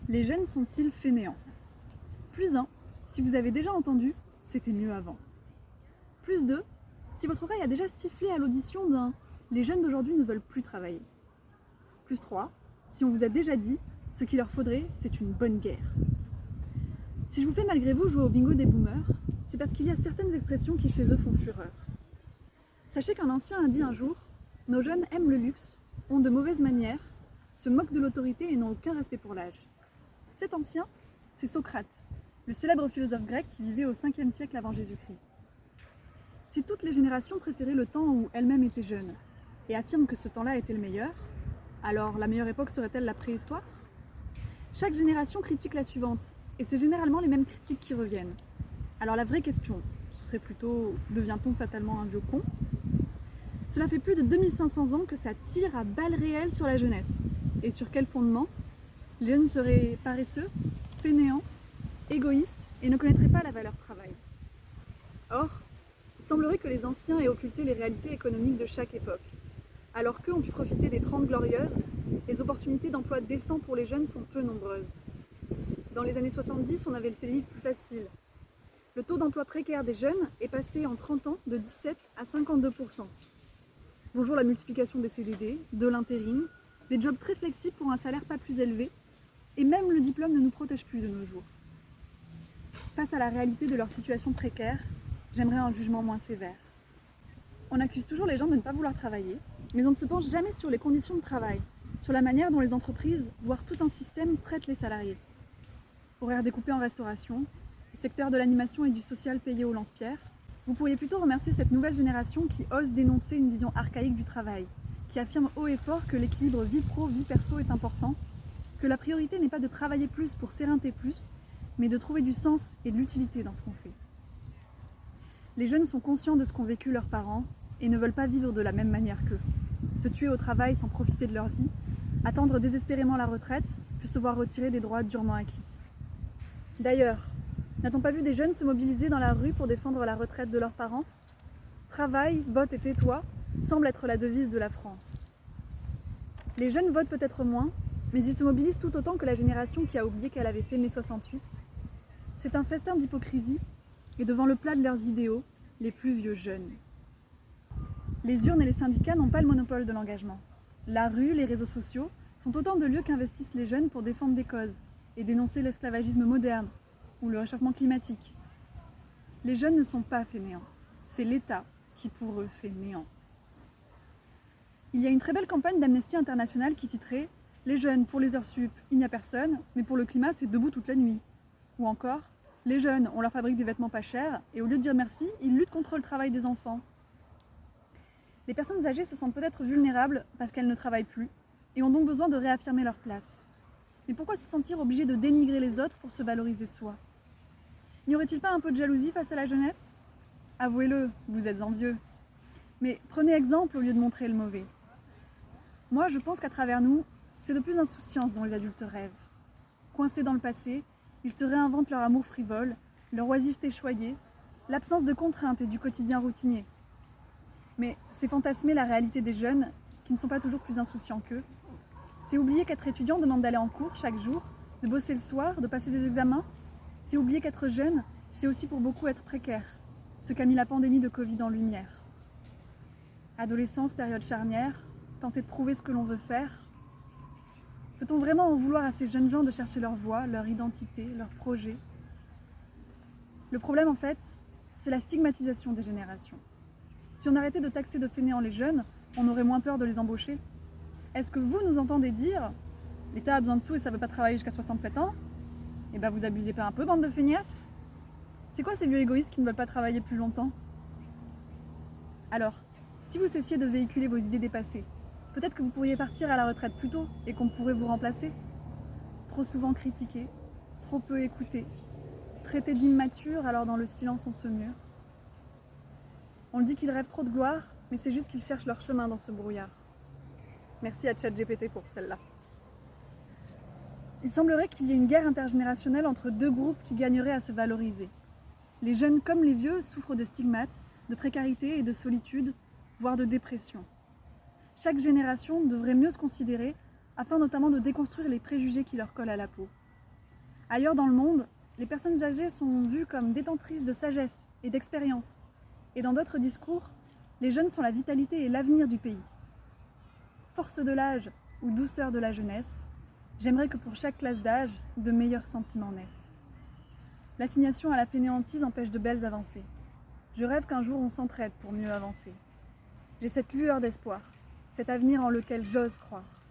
Les jeunes sont-ils fainéants? Plus 1, si vous avez déjà entendu, c'était mieux avant. Plus 2, si votre oreille a déjà sifflé à l'audition d'un les jeunes d'aujourd'hui ne veulent plus travailler. Plus 3, si on vous a déjà dit, ce qu'il leur faudrait, c'est une bonne guerre. Si je vous fais malgré vous jouer au bingo des boomers, c'est parce qu'il y a certaines expressions qui chez eux font fureur. Sachez qu'un ancien a dit un jour, nos jeunes aiment le luxe, ont de mauvaises manières, se moquent de l'autorité et n'ont aucun respect pour l'âge. Cet ancien, c'est Socrate, le célèbre philosophe grec qui vivait au 5e siècle avant Jésus-Christ. Si toutes les générations préféraient le temps où elles-mêmes étaient jeunes et affirment que ce temps-là était le meilleur, alors la meilleure époque serait-elle la préhistoire? Chaque génération critique la suivante, et c'est généralement les mêmes critiques qui reviennent. Alors la vraie question, ce serait plutôt « devient-on fatalement un vieux con ?» Cela fait plus de 2500 ans que ça tire à balles réelles sur la jeunesse. Et sur quel fondement? Les jeunes seraient paresseux, fainéants, égoïstes et ne connaîtraient pas la valeur travail. Or, il semblerait que les anciens aient occulté les réalités économiques de chaque époque. Alors qu'eux ont pu profiter des 30 glorieuses, les opportunités d'emploi décent pour les jeunes sont peu nombreuses. Dans les années 70, on avait le CDI plus facile. Le taux d'emploi précaire des jeunes est passé en 30 ans de 17 à 52%. Bonjour la multiplication des CDD, de l'intérim, des jobs très flexibles pour un salaire pas plus élevé, et même le diplôme ne nous protège plus de nos jours. Face à la réalité de leur situation précaire, j'aimerais un jugement moins sévère. On accuse toujours les gens de ne pas vouloir travailler, mais on ne se penche jamais sur les conditions de travail, sur la manière dont les entreprises, voire tout un système, traitent les salariés. Horaires découpés en restauration, le secteur de l'animation et du social payé au lance-pierre. Vous pourriez plutôt remercier cette nouvelle génération qui ose dénoncer une vision archaïque du travail, qui affirme haut et fort que l'équilibre vie pro, vie perso est important, que la priorité n'est pas de travailler plus pour s'éreinter plus, mais de trouver du sens et de l'utilité dans ce qu'on fait. Les jeunes sont conscients de ce qu'ont vécu leurs parents et ne veulent pas vivre de la même manière qu'eux. Se tuer au travail sans profiter de leur vie, attendre désespérément la retraite, puis se voir retirer des droits durement acquis. D'ailleurs, n'a-t-on pas vu des jeunes se mobiliser dans la rue pour défendre la retraite de leurs parents? Travaille, vote et tais-toi semble être la devise de la France. Les jeunes votent peut-être moins, mais ils se mobilisent tout autant que la génération qui a oublié qu'elle avait fait mai 68. C'est un festin d'hypocrisie, et devant le plat de leurs idéaux, les plus vieux jeunes. Les urnes et les syndicats n'ont pas le monopole de l'engagement. La rue, les réseaux sociaux sont autant de lieux qu'investissent les jeunes pour défendre des causes et dénoncer l'esclavagisme moderne ou le réchauffement climatique. Les jeunes ne sont pas fainéants, c'est l'État qui pour eux fait néant. Il y a une très belle campagne d'Amnesty International qui titrait « Les jeunes, pour les heures sup, il n'y a personne, mais pour le climat, c'est debout toute la nuit ». Ou encore « Les jeunes, on leur fabrique des vêtements pas chers, et au lieu de dire merci, ils luttent contre le travail des enfants ». Les personnes âgées se sentent peut-être vulnérables parce qu'elles ne travaillent plus, et ont donc besoin de réaffirmer leur place. Mais pourquoi se sentir obligé de dénigrer les autres pour se valoriser soi? N'y aurait-il pas un peu de jalousie face à la jeunesse? Avouez-le, vous êtes envieux. Mais prenez exemple au lieu de montrer le mauvais. Moi, je pense qu'à travers nous, c'est de plus d'insouciance dont les adultes rêvent. Coincés dans le passé, ils se réinventent leur amour frivole, leur oisiveté choyée, l'absence de contraintes et du quotidien routinier. Mais c'est fantasmer la réalité des jeunes qui ne sont pas toujours plus insouciants qu'eux. C'est oublier qu'être étudiant demande d'aller en cours chaque jour, de bosser le soir, de passer des examens. C'est oublier qu'être jeune, c'est aussi pour beaucoup être précaire, ce qu'a mis la pandémie de Covid en lumière. Adolescence, période charnière, tenter de trouver ce que l'on veut faire. Peut-on vraiment en vouloir à ces jeunes gens de chercher leur voie, leur identité, leur projet? Le problème en fait, c'est la stigmatisation des générations. Si on arrêtait de taxer de fainéants les jeunes, on aurait moins peur de les embaucher. Est-ce que vous nous entendez dire « L'État a besoin de sous et ça ne veut pas travailler jusqu'à 67 ans ?» Eh ben vous abusez pas un peu, bande de feignasses? C'est quoi ces vieux égoïstes qui ne veulent pas travailler plus longtemps? Alors, si vous cessiez de véhiculer vos idées dépassées, peut-être que vous pourriez partir à la retraite plus tôt et qu'on pourrait vous remplacer. Trop souvent critiqué, trop peu écouté, traité d'immature alors dans le silence on se mure. On dit qu'ils rêvent trop de gloire, mais c'est juste qu'ils cherchent leur chemin dans ce brouillard. Merci à ChatGPT pour celle-là. Il semblerait qu'il y ait une guerre intergénérationnelle entre deux groupes qui gagneraient à se valoriser. Les jeunes comme les vieux souffrent de stigmates, de précarité et de solitude, voire de dépression. Chaque génération devrait mieux se considérer afin notamment de déconstruire les préjugés qui leur collent à la peau. Ailleurs dans le monde, les personnes âgées sont vues comme détentrices de sagesse et d'expérience. Et dans d'autres discours, les jeunes sont la vitalité et l'avenir du pays. Force de l'âge ou douceur de la jeunesse, j'aimerais que pour chaque classe d'âge, de meilleurs sentiments naissent. L'assignation à la fainéantise empêche de belles avancées. Je rêve qu'un jour on s'entraide pour mieux avancer. J'ai cette lueur d'espoir, cet avenir en lequel j'ose croire.